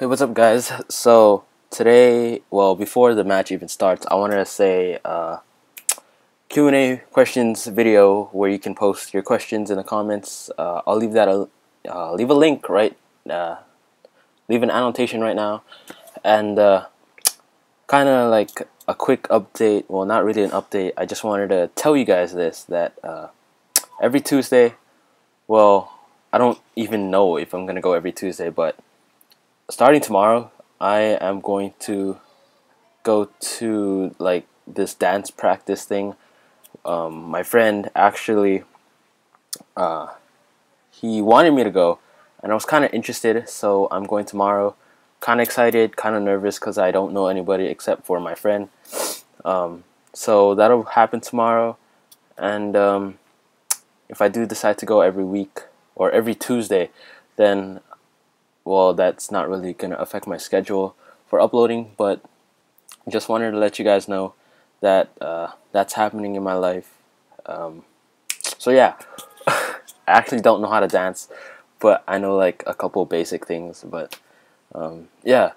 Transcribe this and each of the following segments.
Hey, what's up, guys? So today, well, before the match even starts, I wanted to say Q&A questions video where you can post your questions in the comments. I'll leave that leave a link leave an annotation right now, and kind of like a quick update. Well, not really an update. I just wanted to tell you guys this that every Tuesday. Well, I don't even know if I'm gonna go every Tuesday, but starting tomorrow, I am going to go to like this dance practice thing. My friend actually, he wanted me to go, and I was kind of interested, so I'm going tomorrow. Kind of excited, kind of nervous because I don't know anybody except for my friend. So that'll happen tomorrow, and if I do decide to go every week or every Tuesday, then well, that's not really gonna affect my schedule for uploading, but just wanted to let you guys know that that's happening in my life. So yeah, I actually don't know how to dance, but I know like a couple basic things. But yeah,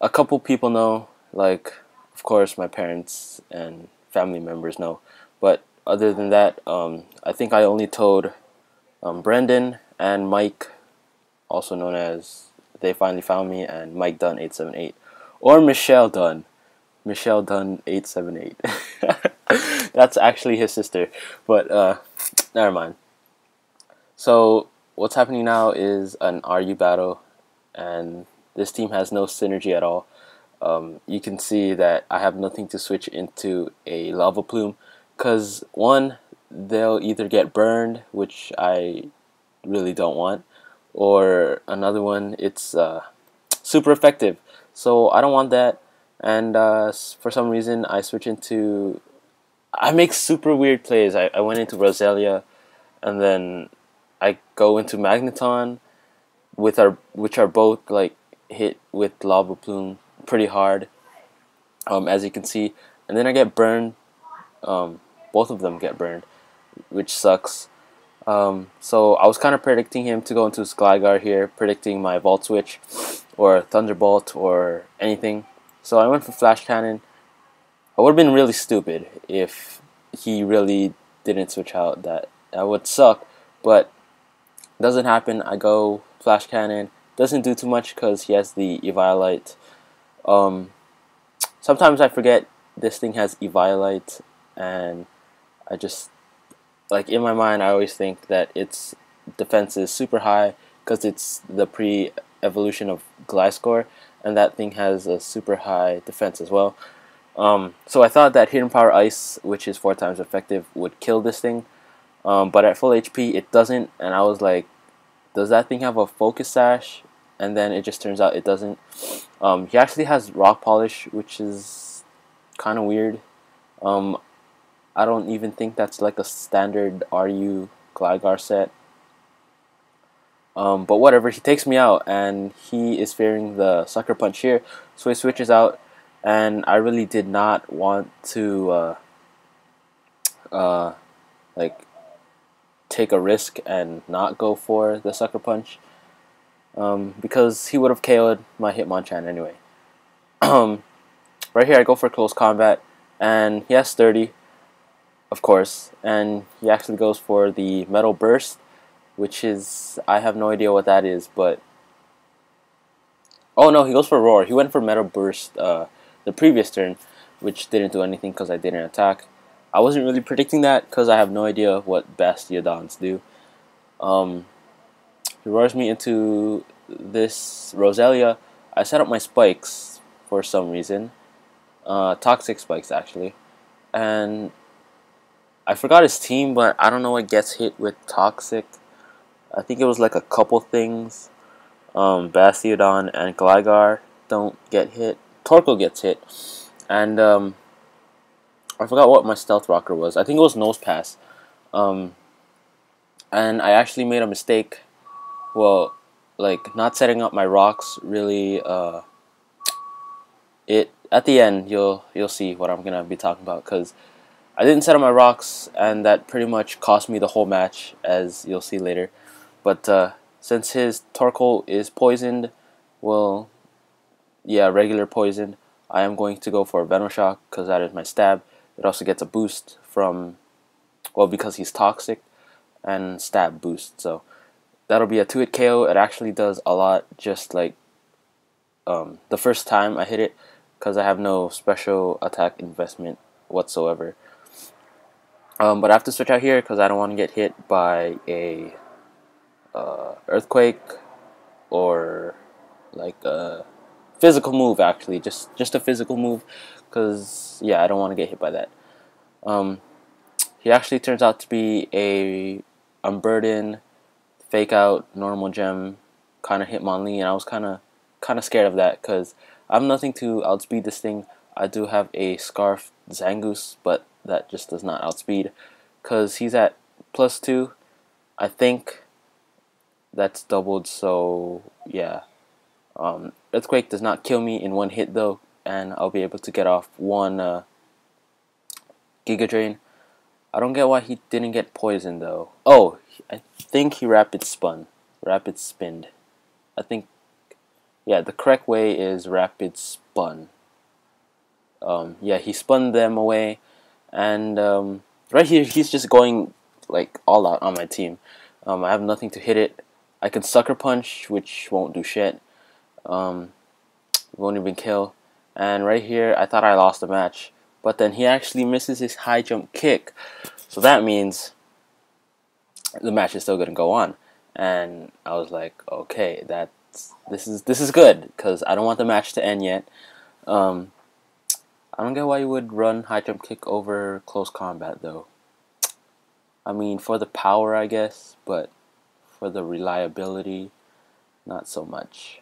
a couple people know, like of course my parents and family members know, but other than that, I think I only told Brendan and Mike, also known as They Finally Found Me, and Mike Dunn 878, or Michelle Dunn 878. That's actually his sister, but never mind. So what's happening now is an RU battle, and this team has no synergy at all. You can see that I have nothing to switch into a lava plume, because one, they'll either get burned, which I really don't want, or another one, it's super effective, so I don't want that. And for some reason I make super weird plays. I went into Roselia, and then I go into Magneton, which are both like hit with lava plume pretty hard, as you can see, and then I get burned. Both of them get burned, which sucks. So I was kind of predicting him to go into his Gligar here, predicting my Volt Switch or Thunderbolt or anything. So I went for Flash Cannon. I would have been really stupid if he really didn't switch out. That would suck, but it doesn't happen. I go Flash Cannon. Doesn't do too much because he has the Eviolite. Sometimes I forget this thing has Eviolite, and I just, like, in my mind, I always think that its defense is super high because it's the pre-evolution of Gliscor, and that thing has a super high defense as well. So I thought that Hidden Power Ice, which is 4 times effective, would kill this thing, but at full HP it doesn't, and I was like, does that thing have a Focus Sash? And then it just turns out it doesn't. He actually has Rock Polish, which is kind of weird. I don't even think that's like a standard RU Gligar set. But whatever, he takes me out, and he is fearing the Sucker Punch here, so he switches out, and I really did not want to like take a risk and not go for the Sucker Punch, because he would have KO'd my Hitmonchan anyway. Right here I go for Close Combat, and he has 30, of course, and he actually goes for the Metal Burst, which is, I have no idea what that is, but oh no, he goes for Roar. He went for Metal Burst the previous turn, which didn't do anything because I didn't attack. I wasn't really predicting that because I have no idea what Bastiodons do. He roars me into this Roselia. I set up my spikes for some reason, toxic spikes actually, and I forgot his team, but I don't know what gets hit with toxic. I think it was like a couple things. Bastiodon and Gligar don't get hit. Torkoal gets hit, and I forgot what my Stealth Rocker was. I think it was Nose Pass. And I actually made a mistake. Well, like not setting up my rocks really. It at the end you'll see what I'm gonna be talking about, because I didn't set up my rocks, and that pretty much cost me the whole match, as you'll see later. But since his Torkoal is poisoned, well, yeah, regular poison, I am going to go for Venom Shock because that is my stab. It also gets a boost from, well, because he's toxic, and stab boost. So that'll be a 2-hit KO. It actually does a lot, just like the first time I hit it, because I have no special attack investment whatsoever. But I have to switch out here because I don't want to get hit by a earthquake or like a physical move. Actually, just a physical move, because yeah, I don't want to get hit by that. He actually turns out to be a unburden, fake out, normal gem kind of Hitmonlee, and I was kind of scared of that because I have nothing to outspeed this thing. I do have a Scarf Zangoose, but that just does not outspeed because he's at +2. I think that's doubled, so yeah. Earthquake does not kill me in one hit though, and I'll be able to get off one Giga Drain. I don't get why he didn't get poisoned though. Oh, I think he rapid spinned. I think, yeah, the correct way is rapid spun. Yeah, he spun them away, and right here he's just going like all out on my team. I have nothing to hit it. I can sucker punch, which won't do shit. Won't even kill. And right here, I thought I lost the match, but then he actually misses his high jump kick, so that means the match is still gonna go on. And I was like, okay, this is good because I don't want the match to end yet. I don't get why you would run high jump kick over close combat though. I mean, for the power, I guess, but for the reliability, not so much.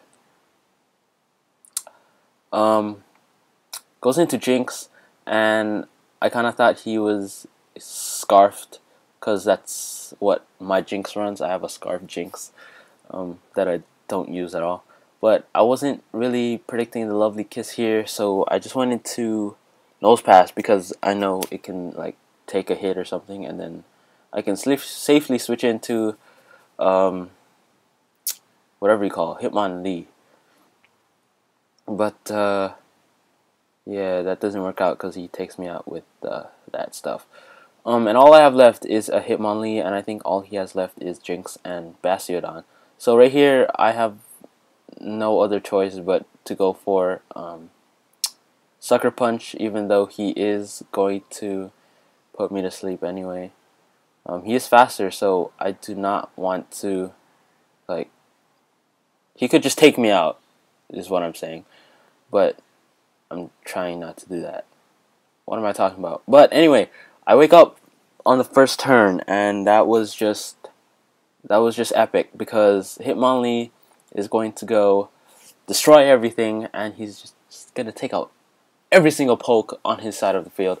Goes into Jinx, and I kind of thought he was scarfed because that's what my Jinx runs. I have a Scarf Jinx that I don't use at all. But I wasn't really predicting the Lovely Kiss here, so I just wanted to nose pass because I know it can like take a hit or something, and then I can safely switch into whatever you call it, Hitmonlee. But yeah, that doesn't work out because he takes me out with that stuff. And all I have left is a Hitmonlee, and I think all he has left is Jinx and Bastiodon. So right here, I have no other choice but to go for Sucker Punch, even though he is going to put me to sleep anyway. He is faster, so I do not want to, like, he could just take me out, is what I'm saying. But I'm trying not to do that. What am I talking about? But anyway, I wake up on the first turn, and that was just epic because Hitmonlee is going to go destroy everything, and he's just gonna take out every single poke on his side of the field.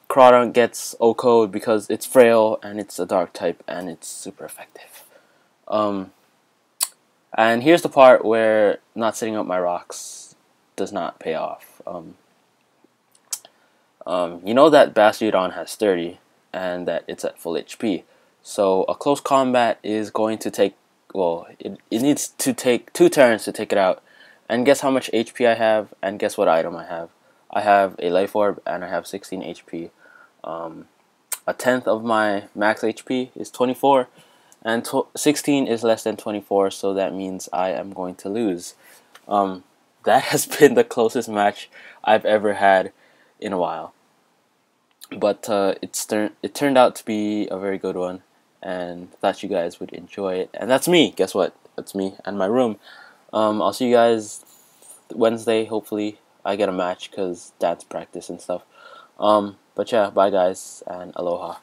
Crawdon gets O-Code because it's frail and it's a dark type and it's super effective. And here's the part where not setting up my rocks does not pay off. You know that Bastiodon has 30 and that it's at full HP. So a close combat is going to take, well, it needs to take 2 turns to take it out. And guess how much HP I have, and guess what item I have. I have a Life Orb and I have 16 HP. A tenth of my max HP is 24, and 16 is less than 24, so that means I am going to lose. That has been the closest match I've ever had in a while. But it turned out to be a very good one, and thought you guys would enjoy it. And that's me. Guess what? That's me and my room. I'll see you guys Wednesday. Hopefully I get a match because dance practice and stuff. But yeah, bye guys, and aloha.